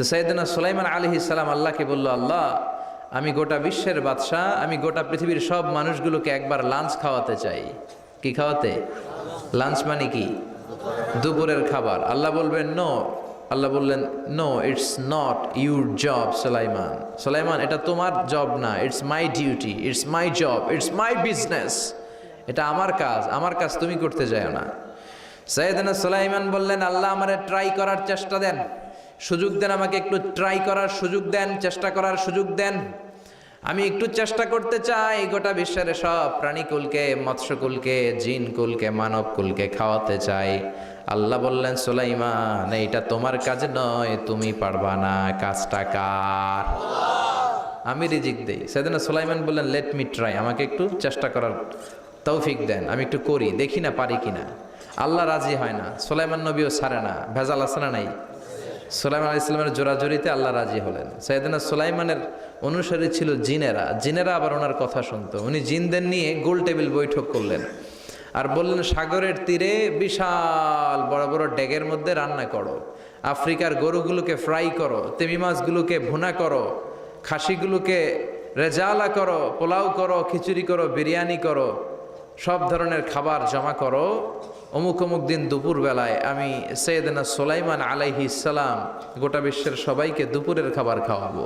তো সাইয়েদনা সুলাইমান আলাইহিস সালাম আল্লাহকে বলল, আল্লাহ আমি গোটা বিশ্বের বাদশাহ, আমি গোটা পৃথিবীর সব মানুষগুলোকে একবার লাঞ্চ খাওয়াতে চাই। কি খাওয়াতে? লাঞ্চ মানে কি? দুপুরের খাবার। আল্লাহ বলবেন নো। আল্লাহ বললেন no, it's not your job Sulaiman. Sulaiman এটা তোমার জব না, it's my duty, it's my job, it's my business. এটা আমার কাজ, আমার কাজ তুমি করতে যাও না। সাইয়েদনা সুলাইমান বললেন, আল্লাহ আমারে ট্রাই করার চেষ্টা দেন, সুযোগ দেন, আমাকে একটু ট্রাই করার সুযোগ দেন, চেষ্টা করার সুযোগ দেন। আমি একটু চেষ্টা করতে চাই গোটা বিশ্বের সব প্রাণীকুলকে, মৎস্যকুলকে, জিনকুলকে, মানবকুলকে খাওয়াতে চাই। আল্লাহ বললেন, সুলাইমান এইটা তোমার কাজ নয়, তুমি পারবা না, কাজটা কার? আমি রিজিক দেই। সেদিন সুলাইমান বললেন, লেট মি ট্রাই, আমাকে একটু চেষ্টা করার তৌফিক দেন, আমি একটু করি, দেখি না পারি কিনা। আল্লাহ রাজি হয় না, সুলাইমান নবীও ছাড়ে না। ভেজাল আছে না নাই? সুলাইমান আলাইহিস সালামের জোরাজোরিতে আল্লাহ রাজি হলেন। সাইয়েদনা সুলাইমানের অনুসারী ছিল জিনেরা। জিনেরা আবার ওনার কথা শুনতো। উনি জিনদের নিয়ে গোল টেবিল বৈঠক করলেন আর বললেন, সাগরের তীরে বিশাল বড় বড় ডেগের মধ্যে রান্না করো, আফ্রিকার গরুগুলোকে ফ্রাই করো, তিমি মাছগুলোকে ভুনা করো, খাসিগুলোকে রেজালা করো, পোলাও করো, খিচুড়ি করো, বিরিয়ানি করো, সব ধরনের খাবার জমা করো। অমুক অমুক দিন দুপুর বেলায় আমি সাইয়েদনা সুলাইমান আলাইহিস সালাম গোটা বিশ্বের সবাইকে দুপুরের খাবার খাওয়াবো।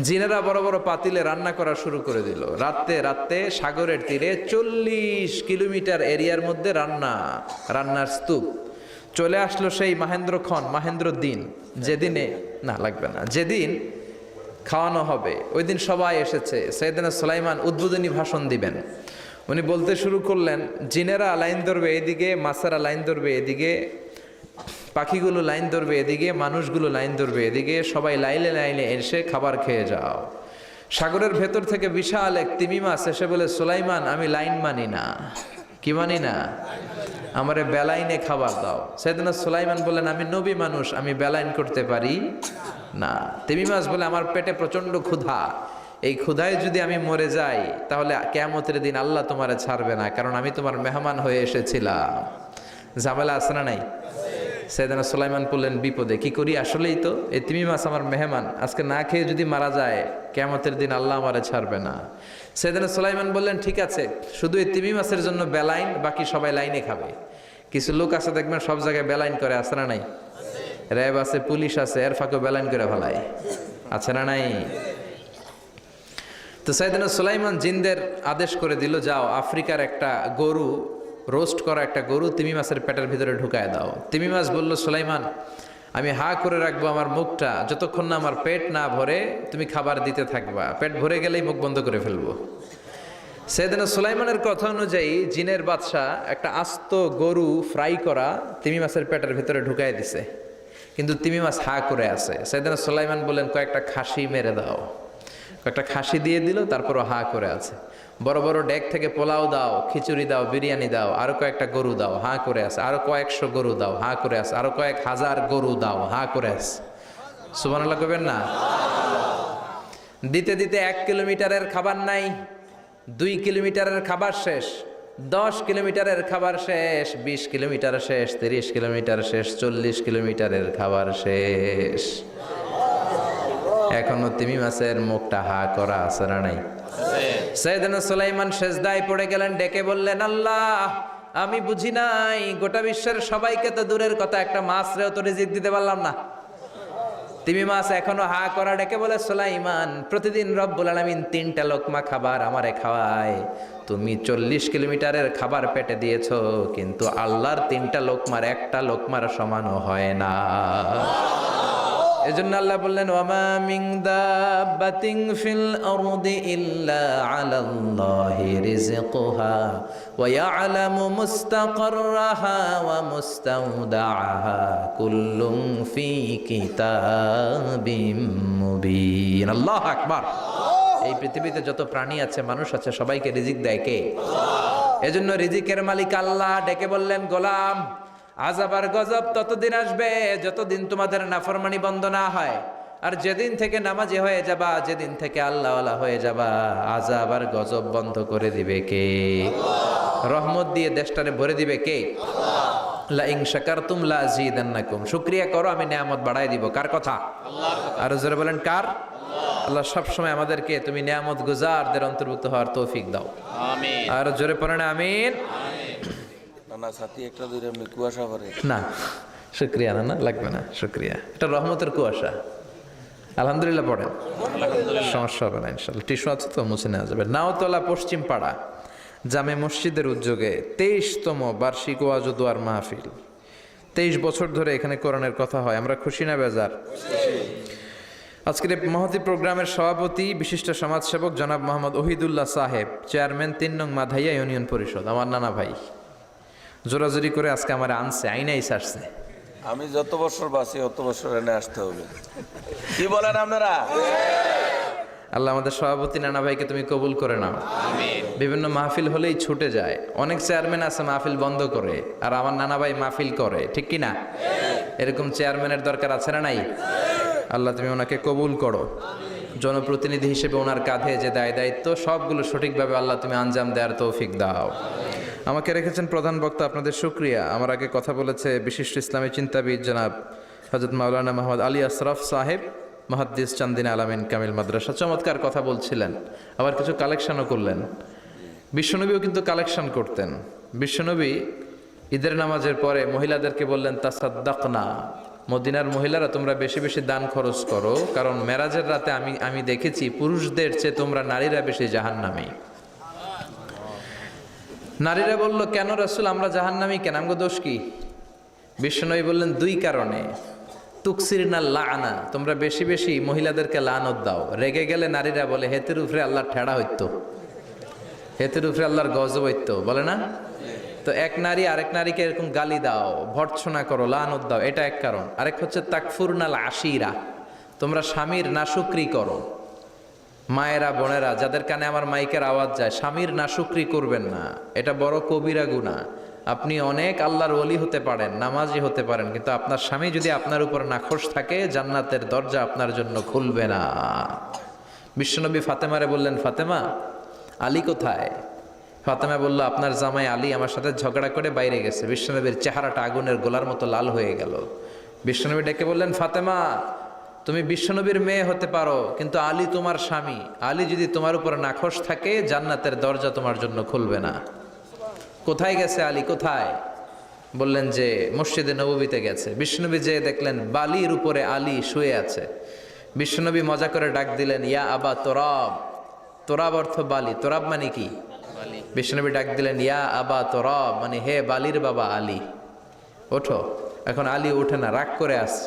জিনেরা বড় বড় পাতিলে রান্না করা শুরু করে দিল। রাতে রাতে সাগরের তীরে 40 কিলোমিটার এরিয়ার মধ্যে রান্নার স্তূপ। চলে আসলো সেই মাহেন্দ্র দিন, যেদিনে না লাগবে না, যেদিন খাওয়ানো হবে ওই দিন সবাই এসেছে। সাইয়েদনা সুলাইমান উদ্বোধনী ভাষণ দিবেন। উনি বলতে শুরু করলেন, জিনেরা লাইন ধরবে এদিকে, মাছেরা লাইন ধরবে এদিকে, পাখিগুলো লাইন ধরবে এদিকে, মানুষগুলো লাইন ধরবে এদিকে, সবাই লাইনে লাইনে এসে খাবার খেয়ে যাও। সাগরের ভেতর থেকে বিশাল এক তিমি মাছ এসে বলে, সুলাইমান আমি লাইন মানি না। কি মানি না? আমারে বেলাইনে খাবার দাও। সাইয়েদনা সুলাইমান বললেন, আমি নবী মানুষ, আমি বেলাইন করতে পারি না। তিমি মাছ বলে, আমার পেটে প্রচন্ড ক্ষুধা, এই ক্ষুধায় যদি আমি মরে যাই তাহলে কিয়ামতের দিন আল্লাহ তোমারে ছাড়বে না, কারণ আমি তোমার মেহমান হয়ে এসেছিলাম। ঝামেলা আছে না নাই? সাইয়েদনা সুলাইমান বললেন, বিপদে কি করি? আসলেই তো এই তিমি মাছ আমার মেহমান, আজকে না খেয়ে যদি মারা যায় কিয়ামতের দিন আল্লাহ আমারে ছাড়বে না। সাইয়েদনা সুলাইমান বললেন, ঠিক আছে, শুধু এই তিমি মাছের জন্য বেলাইন, বাকি সবাই লাইনে খাবে। কিছু লোক আছে দেখবেন সব জায়গায় বেলাইন করে, আছে না নাই? র্যাব আছে, পুলিশ আছে, এর ফাঁকে বেলাইন করে ফেলায়, আছে না নাই? তো সাইয়েদনা সুলাইমান জিনদের আদেশ করে দিল, যাও আফ্রিকার একটা গরু, রোস্ট করা একটা গরু তিমি মাছের পেটের ভিতরে ঢুকায় দাও। তিমি মাছ বলল, সুলাইমান আমি হা করে রাখবো আমার মুখটা, যতক্ষণ না আমার পেট না ভরে তুমি খাবার দিতে থাকবা, পেট ভরে গেলেই মুখ বন্ধ করে ফেলবো। সাইয়েদনা সুলাইমানের কথা অনুযায়ী জিনের বাদশা একটা আস্ত গরু ফ্রাই করা তিমি মাছের পেটের ভিতরে ঢুকায় দিছে, কিন্তু তিমি মাছ হা করে আছে। সাইয়েদনা সুলাইমান বললেন, কয়েকটা খাসি মেরে দাও। একটা খাসি দিয়ে দিল, তারপরও হা করে আছে। বড় বড় ডেক থেকে পোলাও দাও, খিচুড়ি দাও, বিরিয়ানি দাও, আরো কয়েকটা গরু দাও, হা করে আছে। আরো কয়েকশো গরু দাও, হা করে আছে। আরো কয়েক হাজার গরু দাও, হা করে আছে। সুবহানাল্লাহ কইবেন না? দিতে দিতে 1 কিলোমিটারের খাবার নাই, 2 কিলোমিটারের খাবার শেষ, 10 কিলোমিটারের খাবার শেষ, 20 কিলোমিটার শেষ, 30 কিলোমিটার শেষ, 40 কিলোমিটারের খাবার শেষ। এখনো তিমি মাছের মুখটা হা করা আছে না নাই? সাইয়েদনা সুলাইমান সেজদায় পড়ে গেলেন, ডেকে বললেন, আল্লাহ আমি বুঝি নাই, গোটা বিশ্বের সবাইকে তো দূরের কথা, একটা মাছরেও তো রিজিক দিতে পারলাম না। তিমি মাছ এখনো হা করা, ডেকে বলে, সুলাইমান প্রতিদিন রব্বুল আলামিন 3টা লোকমা খাবার আমারে খাওয়ায়, তুমি 40 কিলোমিটারের খাবার পেটে দিয়েছো, কিন্তু আল্লাহর 3টা লোকমার একটা লোকমার সমানও হয় না। এজন্য আল্লাহ বললেন, ওয়ামা মিন দাব্বাতিন ফিল আরদি ইল্লা আলাল্লাহি রিজকুহা ওয়া ইয়ালামু মুস্তাকাররাহা ওয়া মুস্তাওদাআহা কুল্লুন ফি কিতাবিম মুবিন। আল্লাহু আকবার। এই পৃথিবীতে যত প্রাণী আছে, মানুষ আছে, সবাইকে রিজিক দেয় কে? এজন্য রিজিকের মালিক আল্লাহ। ডেকে বললেন, গোলাম আযাব আর গজব ততদিন আসবে যতদিন তোমাদের নাফরমানি বন্ধ না হয়, আর যেদিন থেকে নামাজি হয়ে যাবা, যেদিন থেকে আল্লাহওয়ালা হয়ে যাবা, আযাব আর গজব বন্ধ করে দিবে কে? রহমত দিয়ে দেশটারে ভরে দিবে কে? লা ইন শাকারতুম লা আযীদান্নাকুম, শুকরিয়া করো আমি নিয়ামত বাড়াই দিব। কার কথা? আল্লাহ। আর জোরে বলেন কার? আল্লাহ সব সময় আমাদেরকে তুমি নিয়ামত গুজারদের অন্তর্ভুক্ত হওয়ার তৌফিক দাও, আমিন। আর জোরে পড়েন আমিন। না সাথী একটা দুইটা এমনি কুয়াশা করে না, শুকরিয়া না লাগবে না, শুকরিয়া, এটা রহমতের কুয়াশা। আলহামদুলিল্লাহ পড়েন, সমস্যা হবে না ইনশাআল্লাহ। টিস্যু আছে তো, মুছে নেওয়া যাবে। নাওতলা পশ্চিম পাড়া জামে মসজিদের উদ্যোগে 23তম বার্ষিক ওয়াজ ও দোয়ার মাহফিল। 23 বছর ধরে এখানে কোরআনের কথা হয়, আমরা খুশি না বেজার? আজকের এই মহতী প্রোগ্রামের সভাপতি বিশিষ্ট সমাজসেবক জনাব মোহাম্মদ ওহিদুল্লাহ সাহেব, চেয়ারম্যান 3 নং মাধাইয়া ইউনিয়ন পরিষদ, আমার নানা ভাই। জোরাজোরি করে আজকে আমার আনছে, আইনাই সারছে। আমি যত বছর বাঁচি অত বছর এনে আসতে হবে, কি বলেন আপনারা? আল্লাহ আমাদের সভাপতি নানা ভাইকে তুমি কবুল করে নাও, আমিন। বিভিন্ন মাহফিল হলেই ছুটে যায়, অনেক চেয়ারম্যান আছে মাহফিল বন্ধ করে, আর আমার নানা ভাই মাহফিল করে, ঠিক কি না? এরকম চেয়ারম্যানের দরকার আছে না নাই? আল্লাহ তুমি ওনাকে কবুল করো, জনপ্রতিনিধি হিসেবে ওনার কাঁধে যে দায়িত্ব সবগুলো সঠিকভাবে আল্লাহ তুমি আঞ্জাম দেওয়ার তৌফিক দাও। আমাকে রেখেছেন প্রধান বক্তা, আপনাদের শুকরিয়া। আমার আগে কথা বলেছে বিশিষ্ট ইসলামী চিন্তাবিদ জনাব হযরত মাওলানা মোহাম্মদ আলী আশরাফ সাহেব, মুহাদ্দিস চান্দিনা আলামিন কামিল মাদ্রাসা, চমৎকার কথা বলছিলেন, আবার কিছু কালেকশনও করলেন। বিশ্বনবীও কিন্তু কালেকশন করতেন। বিশ্বনবী ঈদের নামাজের পরে মহিলাদেরকে বললেন তাসাদ্দাকনা, মদিনার মহিলারা তোমরা বেশি বেশি দান খরচ করো, কারণ মেরাজের রাতে আমি দেখেছি পুরুষদের চেয়ে তোমরা নারীরা বেশি জাহান্নামী। নারীরা বলল কেন রাসূল, আমরা জাহান্নামী কেন, আমগো দোষ কি? বিশ্বনবী বললেন 2 কারণে। তুকসিরনা লাআনা, তোমরা বেশি বেশি মহিলাদেরকে লানত দাও। রেগে গেলে নারীরা বলে হেতের উপরে আল্লাহ ঠেড়া হইতো, হেতের উপরে আল্লাহর গজব হইতো, বলে না? তো এক নারী আরেক নারীকে এরকম গালি দাও, ভর্ৎসনা করো, লানত দাও, এটা এক কারণ। আরেক হচ্ছে তাকফুরনাল আশিরা, তোমরা স্বামীর নাশুকরি করো। মায়েরা বোনেরা যাদের কানে আমার মাইকের আওয়াজ যায়, স্বামীর নাশুকরি করবেন না, এটা বড় কবিরা গুনাহ। আপনি অনেক আল্লাহর ওলি হতে পারেন, নামাজি হতে পারেন, কিন্তু আপনার স্বামী যদি আপনার উপর নাখোশ থাকে, জান্নাতের দরজা আপনার জন্য খুলবে না। বিশ্বনবী ফাতেমারে বললেন, ফাতেমা আলী কোথায়? ফাতেমা বলল, আপনার জামাই আলী আমার সাথে ঝগড়া করে বাইরে গেছে। বিশ্বনবীর চেহারাটা আগুনের গোলার মতো লাল হয়ে গেল। বিশ্বনবী ডেকে বললেন, ফাতেমা তুমি বিশ্বনবীর মেয়ে হতে পারো, কিন্তু আলী তোমার স্বামী, আলী যদি তোমার উপর নাখোশ থাকে, জান্নাতের দরজা তোমার জন্য খুলবে না। কোথায় গেছে আলী, কোথায়? বললেন যে মসজিদে নববীতে গেছে। বিশ্বনবী যে দেখলেন বালির উপরে আলী শুয়ে আছে। বিশ্বনবী মজা করে ডাক দিলেন, ইয়া আবা তোরাব। তোরাব অর্থ বালি, তোরাব মানে কি? বিশ্বনবী ডাক দিলেন, ইয়া আবা তোরাব, মানে হে বালির বাবা আলী, ওঠো। এখন আলী ওঠে না, রাগ করে আসছে।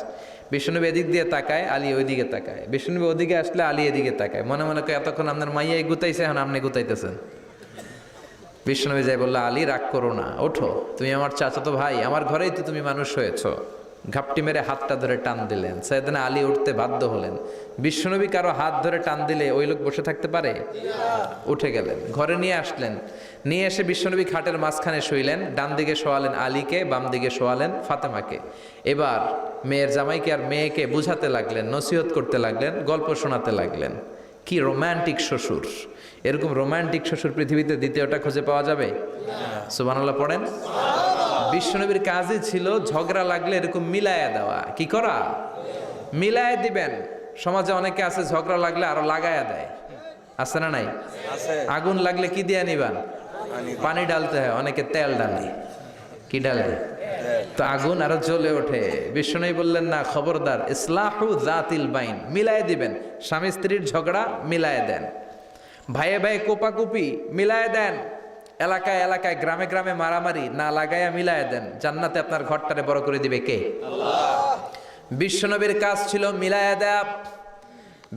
বিশ্বনবী এদিক দিয়ে তাকায়, আলী ওইদিকে তাকায়। বিশ্বনবী ওদিকে আসলে আলী এদিকে তাকায়, মনে মনে করে এতক্ষণ আপনার মাইয়াই গুতাইছে, এখন আপনি গুতাইতেছেন। বিশ্বনবী যাই বললো, আলী রাগ করো না, ওঠো, তুমি আমার চাচাতো ভাই, আমার ঘরেই তো তুমি মানুষ হয়েছো। ঘাপটি মেরে হাতটা ধরে টান দিলেন, সাইয়েদনা আলী উঠতে বাধ্য হলেন। বিশ্বনবী কারো হাত ধরে টান দিলে ওই লোক বসে থাকতে পারে? উঠে গেলেন, ঘরে নিয়ে আসলেন। নিয়ে এসে বিশ্বনবী খাটের মাঝখানে শুইলেন, ডান দিকে শোয়ালেন আলীকে, বাম দিকে শোয়ালেন ফাতেমাকে। এবার মেয়ের জামাইকে আর মেয়েকে বুঝাতে লাগলেন, নসিহত করতে লাগলেন, গল্প শোনাতে লাগলেন। কি রোমান্টিক শ্বশুর! এরকম রোমান্টিক শ্বশুর পৃথিবীতে দ্বিতীয়টা খুঁজে পাওয়া যাবে? সুবহানাল্লাহ পড়েন। বিশ্বনবীর কাজই ছিল ঝগড়া লাগলে এরকম মিলায়া দেওয়া। কি করা? মিলায়া দিবেন। সমাজে অনেকে আছে ঝগড়া লাগলে আরো লাগায়া দেয়, আছে না নাই? আগুন লাগলে কি দিয়ে নিবান? পানি ডালতে হয়, অনেকে তেল ডালে। কি ডালে? তো আগুন আরো জ্বলে ওঠে। বিশ্বনবী বললেন, না, খবরদার, ইসলাহু যাতিল বাইন, মিলায় দিবেন। স্বামী স্ত্রীর ঝগড়া মিলায় দেন, ভাইয়ে ভাইয়ে কোপাকুপি মিলায় দেন, এলাকায় এলাকায় গ্রামে গ্রামে মারামারি না লাগাইয়া মিলায় দেন। জান্নাতে আপনার ঘরটারে বড় করে দিবে কে? আল্লাহ। বিশ্বনবীর কাজ ছিল মিলায়া দেয়া।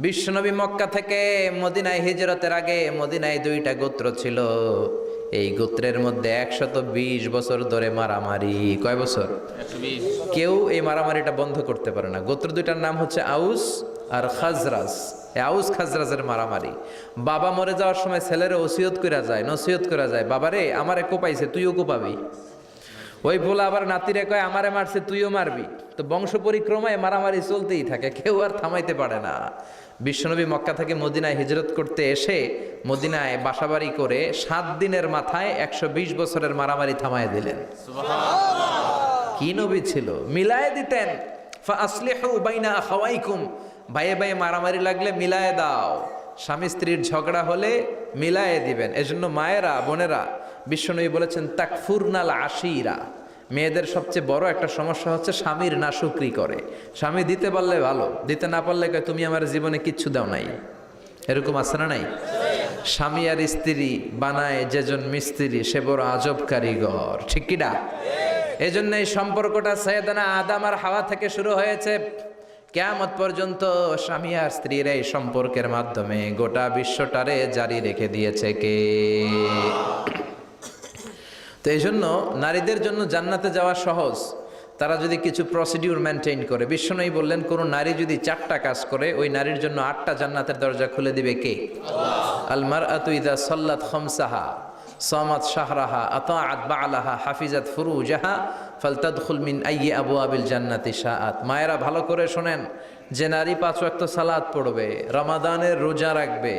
বিশ্বনবী মক্কা থেকে মদিনায় হিজরতের আগে মদিনায় 2টা গোত্র ছিল। এই গোত্রের মধ্যে 120 বছর ধরে মারামারি। কয় বছর? 120। কেউ এই মারামারিটা বন্ধ করতে পারে না। গোত্র 2টার নাম হচ্ছে আউস আর খাজরাজ। আউস খাজরাজের মারামারি। বাবা মরে যাওয়ার সময় ছেলেরা ওসিয়ত করা যায়, নসিহত করা যায়, বাবারে আমারে কোপাইছে, তুইও কোপাবি। ওই বলে আবার নাতিরে কয়, আমারে মারছে তুইও মারবি। তো বংশ পরিক্রমায় মারামারি চলতেই থাকে, কেউ আর থামাইতে পারে না। বিশ্বনবী মক্কা থেকে মদিনায় হিজরত করতে এসে মদিনায় বাসাবাড়ি করে 7 দিনের মাথায় 120 বছরের মারামারি থামায় দিলেন। সুবহানাল্লাহ। কি নবী ছিল, মিলায়ে দিতেন। ফাসলিহু বাইনা আখাওয়াইকুম, ভাইয়ে ভাইয়ে মারামারি লাগলে মিলায়ে দাও। স্বামী স্ত্রীর ঝগড়া হলে মিলায়ে দিবেন। এজন্য মায়েরা, বোনেরা, বিশ্বনবী বলেছেন তাকফুরনাল আশিরা, মেয়েদের সবচেয়ে বড় একটা সমস্যা হচ্ছে স্বামীর নাশুকরি করে। স্বামী দিতে পারলে ভালো, দিতে না পারলে কয় তুমি আমার জীবনে কিচ্ছু দাও নাই। এরকম আছে না নাই? স্বামী আর স্ত্রী বানায় যেজন মিস্ত্রি সে বড় আজব কারিগর, ঠিক কি না? এই জন্য এই সম্পর্কটা সাইয়েদানা আদম আর হাওয়া থেকে শুরু হয়েছে। কিয়ামত পর্যন্ত স্বামী আর স্ত্রীর এই সম্পর্কের মাধ্যমে গোটা বিশ্বটারে জারি রেখে দিয়েছে কে? তো এই জন্য নারীদের জন্য জান্নাতে যাওয়া সহজ, তারা যদি কিছু প্রসিডিউর মেনটেন করে। বিশ্বনবী বললেন কোন নারী যদি 4টা কাজ করে ওই নারীর জন্য 8টা জান্নাতের দরজা খুলে দিবে কে? আল মারআতু ইযা সাল্লাত খামসাহা সামাত শাহরাহা আতাআত বা'লাহা হাফিজাত ফুরুজাহা ফালতাদখুল মিন আইয়ি আবওয়াবিল জান্নাতি শাআত। মায়েরা ভালো করে শোনেন, যে নারী 5 ওয়াক্ত সালাত পড়বে, রমাদানের রোজা রাখবে,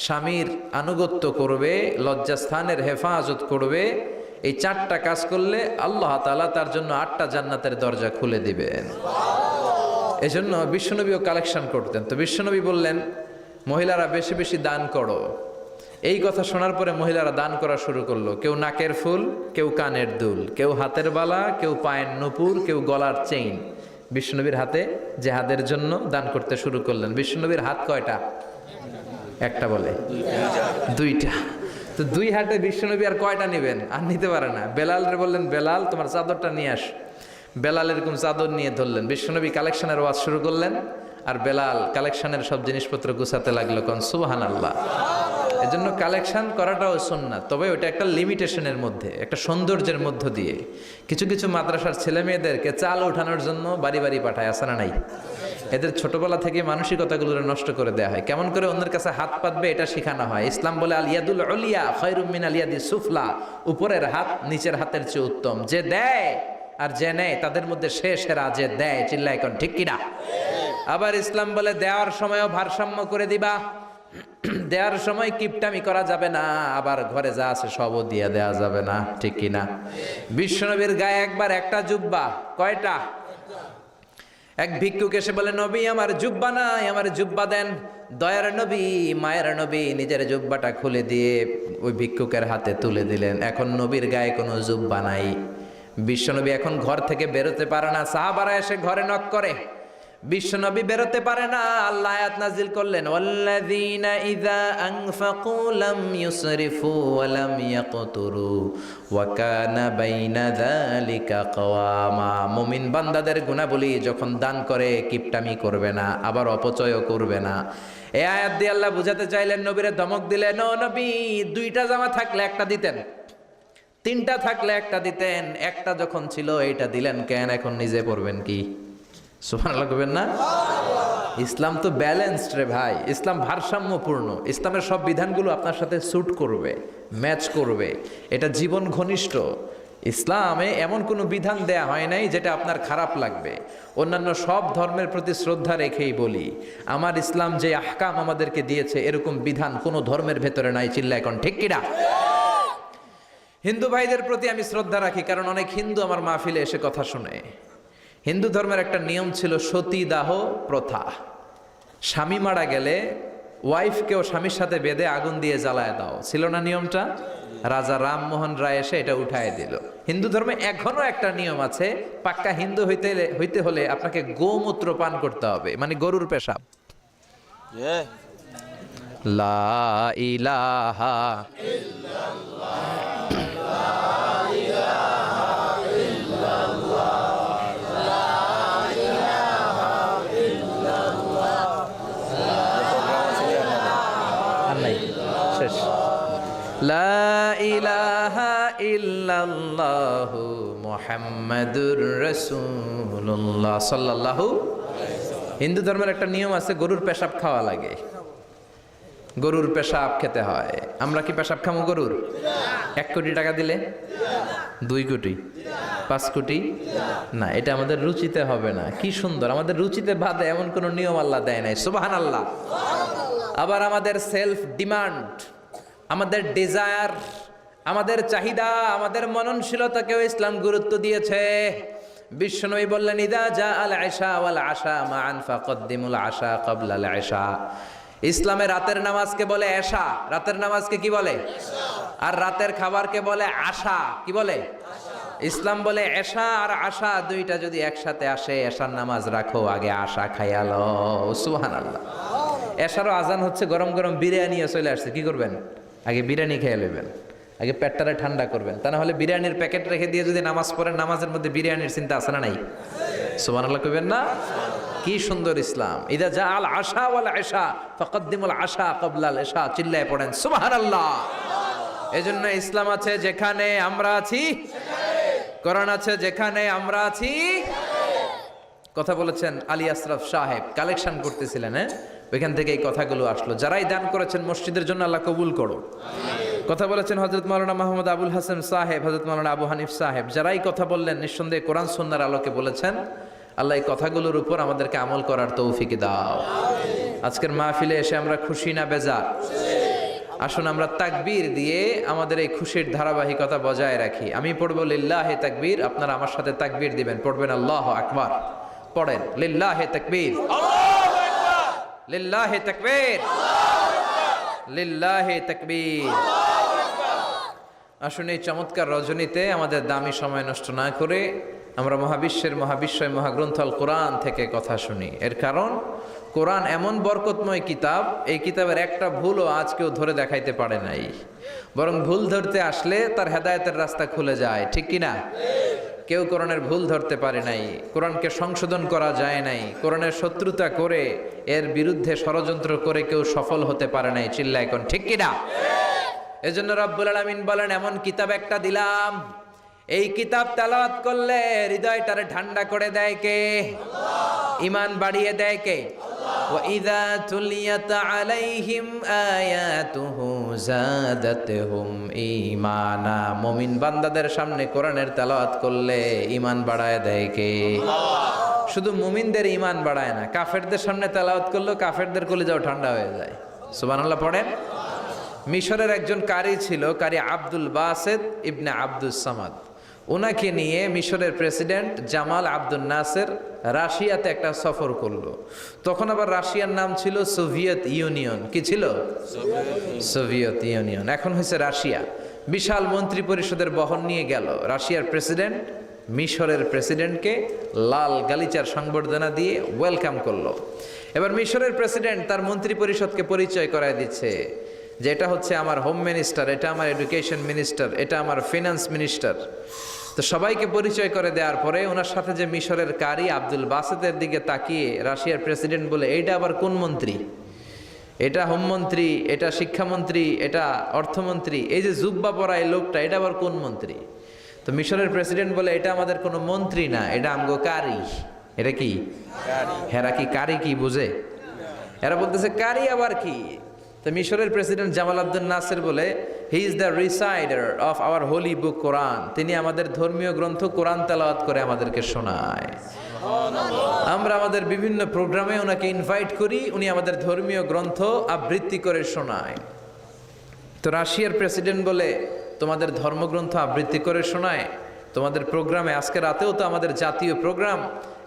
স্বামীর আনুগত্য করবে, লজ্জাস্থানের হেফাজত করবে, এই 4টা কাজ করলে আল্লাহ তাআলা তার জন্য 8টা জান্নাতের দরজা খুলে দিবেন। এজন্য বিশ্বনবীও কালেকশন করতেন। তো বিশ্বনবী বললেন মহিলারা বেশি বেশি দান করো। এই কথা শোনার পরে মহিলারা দান করা শুরু করলো। কেউ নাকের ফুল, কেউ কানের দুল, কেউ হাতের বালা, কেউ পায়ের নূপুর, কেউ গলার চেইন বিশ্বনবীর হাতে জেহাদের জন্য দান করতে শুরু করলেন। বিশ্বনবীর হাত কয়টা? একটা বলে 2টা। তো 2 হাতে বিশ্বনবী আর কয়টা নেবেন? আর নিতে পারে না। বেলালরে বললেন বেলাল তোমার চাদরটা নিয়ে আস। বেলাল এরকম চাদর নিয়ে ধরলেন। বিশ্বনবী কালেকশনের ওয়াজ শুরু করলেন আর বেলাল কালেকশনের সব জিনিসপত্র গুছাতে লাগলো। কোন সুবহানাল্লাহ। এজন্য কালেকশন করাটাও সুন্নাত, তবে ওটা একটা লিমিটেশনের মধ্যে, একটা সৌন্দর্যের মধ্য দিয়ে। কিছু কিছু মাদ্রাসার ছেলে মেয়েদেরকে চাল ওঠানোর জন্য বাড়ি বাড়ি পাঠায়, আসে না নাই? এদের ছোটবেলা থেকে মানসিকতাগুলো নষ্ট করে দেওয়া হয়। কেমন করে অন্যের কাছে হাত পাতবে এটা শেখানো হয়। ইসলাম বলে আল ইয়াদুল উলিয়া খায়রুম মিনাল ইয়াদি সুফলা, উপরের হাত নিচের হাতের চেয়ে উত্তম। যে দেয় আর যে নেয় তাদের মধ্যে সেরা যে দেয়। চিল্লায় কোন ঠিক কিনা? আবার ইসলাম বলে দেওয়ার সময়ও ভারসাম্য করে দিবা, দেওয়ার সময় কিপটামি করা যাবে না, আবার ঘরে যা আছে সবও দিয়ে দেওয়া যাবে না, ঠিক কিনা? বিশ্বনবীর গায়ে একবার একটা জুব্বা, কয়টা? এক ভিক্ষুক এসে বলে নবী আমার জুব্বা নাই, আমার জুব্বা দেন। দয়ার নবী, মায়ের নবী নিজের জুব্বাটা খুলে দিয়ে ওই ভিক্ষুকের হাতে তুলে দিলেন। এখন নবীর গায়ে কোনো জুব্বা নাই। বিশ্বনবী এখন ঘর থেকে বেরোতে পারে না। সাহাবারা এসে ঘরে নক করে, বিশ্বনবী বেরোতে পারে না। আল্লাহ আয়াত নাজিল করলেন ওয়াল্লাযীনা ইযা আনফাকু লাম ইউসরিফু ওয়া লাম ইয়াকতুরু ওয়া কানা বাইনা যালিকা কওয়ামা। মুমিন বান্দাদের গুণাবলী যখন দান করে কিপটামি করবে না, আবার অপচয়ও করবে না। এই আয়াত দিয়ে আল্লাহ বুঝাতে চাইলেন, নবীরে ধমক দিলেন, ও নবী 2টা জামা থাকলে একটা দিতেন, 3টা থাকলে একটা দিতেন, একটা যখন ছিল এইটা দিলেন কেন? এখন নিজে পড়বেন কি? সুবহানাল্লাহ কইবেন না? ইসলাম তো ব্যালেন্সড রে ভাই, ইসলাম ভারসাম্যপূর্ণ। ইসলামের সব বিধানগুলো আপনার সাথে স্যুট করবে, ম্যাচ করবে, এটা জীবন ঘনিষ্ঠ। ইসলামে এমন কোনো বিধান দেয়া হয় নাই যেটা আপনার খারাপ লাগবে। অন্যান্য সব ধর্মের প্রতি শ্রদ্ধা রেখেই বলি, আমার ইসলাম যে আহকাম আমাদেরকে দিয়েছে এরকম বিধান কোনো ধর্মের ভেতরে নাই। চিল্লা এখন ঠিক কিনা? হিন্দু ভাইদের প্রতি আমি শ্রদ্ধা রাখি, কারণ অনেক হিন্দু আমার মাহফিলে এসে কথা শুনে। হিন্দু ধর্মের একটা নিয়ম ছিল সতীদাহ প্রথা। স্বামী মারা গেলে ওয়াইফকেও স্বামীর সাথে বেঁধে আগুন দিয়ে জ্বালায় দাও, ছিল না নিয়মটা? রাজা রামমোহন রায় এসে এটা উঠায় দিল। হিন্দু ধর্মে এখনো একটা নিয়ম আছে, পাক্কা হিন্দু হইতে হলে আপনাকে গোমূত্র পান করতে হবে, মানে গরুর পেশাব। লা ইলাহা ইল্লাল্লাহ, লা ইলাহা ইল্লাল্লাহ, লা ইলাহা ইল্লাল্লাহ। আল্লাহ শেষ। লা ইলাহা ইল্লাল্লাহু মুহাম্মাদুর রাসূলুল্লাহ সাল্লাল্লাহু। হিন্দু ধর্মের একটা নিয়ম আছে, গরুর পেশাব খাওয়া লাগে, গরুর পেশাব খেতে হয়। আমরা কি পেশাব খামো গরুর? 1 কোটি টাকা দিলে? 2 কোটি? 5 কোটি? না, এটা আমাদের রুচিতে হবে না। কি সুন্দর, আমাদের রুচিতে বাদে এমন কোন নিয়ম আল্লাহ দেয় নাই। সুবহানাল্লাহ। আবার আমাদের সেলফ ডিমান্ড, আমাদের ডিজায়ার, আমাদের চাহিদা, আমাদের মননশীলতাকেও ইসলাম গুরুত্ব দিয়েছে। বিশ্বনবী বললেন, ইদা জা আল আশা ওয়াল আশা মান ফাকদ্দিমুল আশা ক্বাবলা আল আশা। ইসলামে রাতের নামাজকে বলে এশা, রাতের নামাজকে কি বলে? আর রাতের খাবারকে বলে আশা, কি বলে? ইসলাম বলে এশা আর আশা দুইটা যদি একসাথে আসে, এশার নামাজ রাখো, আগে আশা খাইয়া লও। সুবহানাল্লাহ। এশারও আজান হচ্ছে, গরম গরম বিরিয়ানি চলে আসছে, কি করবেন? আগে বিরিয়ানি খেয়ে নেবেন, আগে পেটটারে ঠান্ডা করবেন। তা না হলে বিরিয়ানির প্যাকেট রেখে দিয়ে যদি নামাজ পড়েন, নামাজের মধ্যে বিরিয়ানির চিন্তা আছে না নাই? সুবহানাল্লাহ কইবেন না? কি সুন্দর ইসলাম। ইদা জা আল আশা ওয়াল আশা ফাকদ্দিমুল আশা ক্বাবলা আল আশা। চিল্লায় পড়েন সুবহানাল্লাহ। এজন্য ইসলাম আছে যেখানে আমরা আছি, কোরআন আছে যেখানে আমরা আছি। কথা বলেছেন আলী আশরাফ সাহেব, কালেকশন করতেছিলেন, ওইখান থেকে এই কথাগুলো আসলো। যারাই দান করেছেন মসজিদের জন্য আল্লাহ কবুল করো। কথা বলেছেন হযরত মাওলানা মাহমুদ আবুল হাসান সাহেব, হযরত মাওলানা আবু হানিফ সাহেব, যারাই কথা বললেন নিঃসন্দেহে কোরআন সুন্নাহর আলোকে বলেছেন। আল্লাহ এই কথাগুলোর উপর আমাদেরকে আমল করার তৌফিক দাও। আজকের মাহফিলে এসে আমরা খুশি না বেজার? আসুন আমরা তাকবীর দিয়ে আমাদের এই খুশির ধারাবাহিকতা বজায় রাখি। আমি পড়ব লিল্লাহে তাকবীর, আপনারা আমার সাথে তাকবীর দিবেন। পড়বেন আল্লাহু আকবার। পড়েন লিল্লাহে তাকবীর, আল্লাহু আকবার, লিল্লাহে তাকবীর, লিল্লাহে তাকবীর। আসুন এই চমৎকার রজনীতে আমাদের দামি সময় নষ্ট না করে আমরা মহাবিশ্বের মহাবিশ্বয় মহাগ্রন্থ আল কোরআন থেকে কথা শুনি। এর কারণ কোরআন এমন বরকতময় কিতাব, এই কিতাবের একটা ভুলও আজ কেউ ধরে দেখাইতে পারে নাই। বরং ভুল ধরতে আসলে তার হেদায়েতের রাস্তা খুলে যায়, ঠিক কিনা? কেউ কোরআনের ভুল ধরতে পারে নাই, কোরআনকে সংশোধন করা যায় নাই, কোরআনের শত্রুতা করে এর বিরুদ্ধে ষড়যন্ত্র করে কেউ সফল হতে পারে নাই। চিল্লায় কোন ঠিক কিনা? এজন্য রব্বুল আলামিন বলেন, এমন কিতাব একটা দিলাম, এই কিতাব তেলাওয়াত করলে হৃদয়টারে ঠান্ডা করে দেয় কে? ঈমান বাড়িয়ে দেয় কে? وَإِذَا تُلِيَتْ عَلَيْهِمْ آيَاتُهُ زَادَتْهُمْ إِيمَانًا। মুমিন বান্দাদের সামনে কোরআনের তেলাওয়াত করলে ঈমান বাড়ায় দেয় কে? শুধু মুমিনদের ঈমান বাড়ায় না, কাফেরদের সামনে তেলাওয়াত করলেও কাফেরদের কলিজাও ঠান্ডা হয়ে যায়। সুবহানাল্লাহ পড়েন। মিশরের একজন কারি ছিল, কারি আব্দুল বাসেত ইবনে আব্দুস সামাদ। ওনাকে নিয়ে মিশরের প্রেসিডেন্ট জামাল আব্দুল নাসের রাশিয়াতে একটা সফর করলো। তখন আবার রাশিয়ার নাম ছিল সোভিয়েত ইউনিয়ন। কি ছিল? সোভিয়েত ইউনিয়ন, এখন হয়েছে রাশিয়া। বিশাল মন্ত্রী পরিষদের বহন নিয়ে গেল। রাশিয়ার প্রেসিডেন্ট মিশরের প্রেসিডেন্টকে লাল গালিচার সংবর্ধনা দিয়ে ওয়েলকাম করলো। এবার মিশরের প্রেসিডেন্ট তার মন্ত্রী পরিষদকে পরিচয় করায় দিচ্ছে যে এটা হচ্ছে আমার হোম মিনিস্টার, এটা আমার এডুকেশন মিনিস্টার, এটা আমার ফিনান্স মিনিস্টার। তো সবাইকে পরিচয় করে দেওয়ার পরে ওনার সাথে যে মিশরের কারি আব্দুল বাসেতের দিকে তাকিয়ে রাশিয়ার প্রেসিডেন্ট বলে, এইটা আবার কোন মন্ত্রী? এটা হোমমন্ত্রী, এটা শিক্ষামন্ত্রী, এটা অর্থমন্ত্রী, এই যে জুব্বা পরা এই লোকটা, এটা আবার কোন মন্ত্রী? তো মিশরের প্রেসিডেন্ট বলে, এটা আমাদের কোনো মন্ত্রী না, এটা আমগো কারি। এটা কি? হেরা কি কারি কি বুঝে? এরা বলতেছে কারি আবার কি? তো মিশরের প্রেসিডেন্ট জামাল আব্দুল নাসের বলে, he is the reciter of our holy book Quran. তিনি আমাদের ধর্মীয় গ্রন্থ কোরআন তেলাওয়াত করে আমাদেরকে শোনায়। আমরা আমাদের বিভিন্ন প্রোগ্রামে ওনাকে ইনভাইট করি, উনি আমাদের ধর্মীয় গ্রন্থ আবৃত্তি করে শোনায়। তো রাশিয়ার প্রেসিডেন্ট বলে, তোমাদের ধর্মগ্রন্থ আবৃত্তি করে শোনায় তোমাদের প্রোগ্রামে? আজকে রাতেও তো আমাদের জাতীয় প্রোগ্রাম,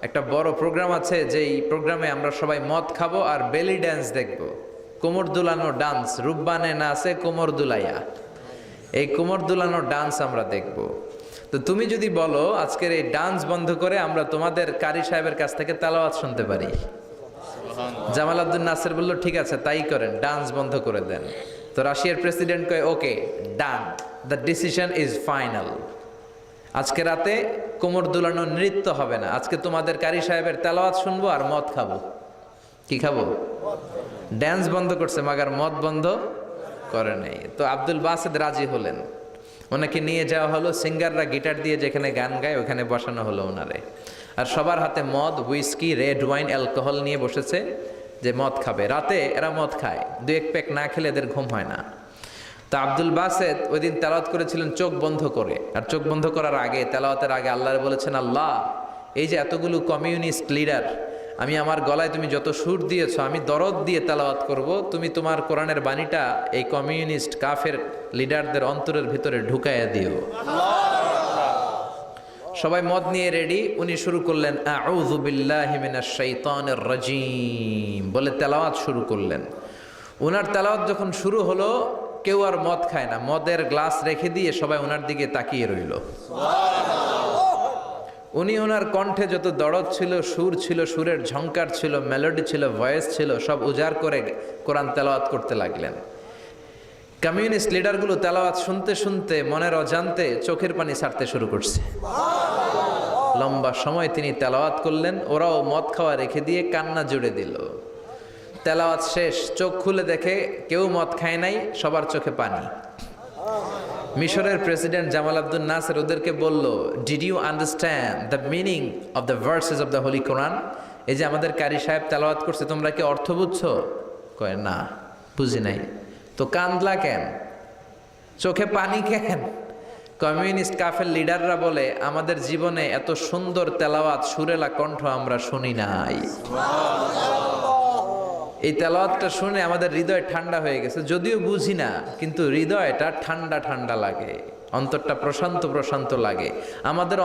একটা বড় প্রোগ্রাম আছে, যেই প্রোগ্রামে আমরা সবাই মদ খাবো আর বেলি ড্যান্স দেখবো। কোমর দুলানো ডান্স, রূপবানে নাচে কোমর দুলাইয়া, এই কোমর দুলানো ডান্স আমরা দেখব। তো তুমি যদি বলো আজকের এই ডান্স বন্ধ করে আমরা তোমাদের কারি সাহেবের কাছ থেকে তেলাওয়াত শুনতে পারি। জামাল আব্দুল নাসের বলল, ঠিক আছে তাই করেন, ডান্স বন্ধ করে দেন। তো রাশিয়ার প্রেসিডেন্ট কয়, ওকে ডান, দ্য ডিসিশন ইজ ফাইনাল। আজকে রাতে কোমর দুলানো নৃত্য হবে না, আজকে তোমাদের কারি সাহেবের তেলাওয়াত শুনবো আর মদ খাবো। কি খাবো? ড্যান্স বন্ধ করছে, মাগার মদ বন্ধ করে নেই। তো আব্দুল বাসেদ রাজি হলেন, ওনাকে নিয়ে যাওয়া হলো। সিঙ্গাররা গিটার দিয়ে যেখানে গান গায় ওখানে বসানো হলো ওনারে। আর সবার হাতে মদ, হুইস্কি, রেড ওয়াইন, অ্যালকোহল নিয়ে বসেছে যে মদ খাবে। রাতে এরা মদ খায়, দু এক প্যাক না খেলে এদের ঘুম হয় না। তো আব্দুল বাসেদ ওই দিন তেলাওয়াত করেছিলেন চোখ বন্ধ করে। আর চোখ বন্ধ করার আগে, তেলাওয়াতের আগে আল্লাহর বলেছেন, আল্লাহ এই যে এতগুলো কমিউনিস্ট লিডার, আমি আমার গলায় তুমি যত সুর দিয়েছো, আমি দরদ দিয়ে তেলাওয়াত করব, তুমি তোমার কোরআনের বাণীটা এই কমিউনিস্ট কাফের লিডারদের অন্তরের ভিতরে ঢুকাইয়া দিও। সবাই মদ নিয়ে রেডি, উনি শুরু করলেন আউযু বিল্লাহি মিনাশ শাইতানির রাজিম বলে তেলাওয়াত শুরু করলেন। ওনার তেলাওয়াত যখন শুরু হলো, কেউ আর মদ খায় না, মদের গ্লাস রেখে দিয়ে সবাই ওনার দিকে তাকিয়ে রইল। উনি ওনার কণ্ঠে যত দরদ ছিল, সুর ছিল, সুরের ঝংকার ছিল, মেলোডি ছিল, ভয়েস ছিল, সব উজাড় করে কোরআন তেলাওয়াত করতে লাগলেন। কমিউনিস্ট লিডারগুলো তেলাওয়াত শুনতে শুনতে মনের অজান্তে চোখের পানি ছাড়তে শুরু করছে। লম্বা সময় তিনি তেলাওয়াত করলেন, ওরাও মদ খাওয়া রেখে দিয়ে কান্না জুড়ে দিল। তেলাওয়াত শেষ, চোখ খুলে দেখে কেউ মদ খায় নাই, সবার চোখে পানি। মিশরের প্রেসিডেন্ট জামাল আব্দুল নাসের ওদেরকে বলল, did you understand the meaning of the verses of the holy Quran? এই যে আমাদের কারি সাহেব তেলাওয়াত করছে, তোমরা কি অর্থ বুঝছো? কয় না, বুঝি নাই। তো কান্দলা কেন, চোখে পানি কেন? কমিউনিস্ট কাফের লিডাররা বলে, আমাদের জীবনে এত সুন্দর তেলাওয়াত, সুরেলা কণ্ঠ আমরা শুনি নাই। এই তেলাওয়াতটা শুনে আমাদের হৃদয় ঠান্ডা হয়ে গেছে, যদিও বুঝি না, কিন্তু হৃদয়টা ঠান্ডা ঠান্ডা লাগে, অন্তরটা প্রশান্ত প্রশান্ত লাগে। আমাদের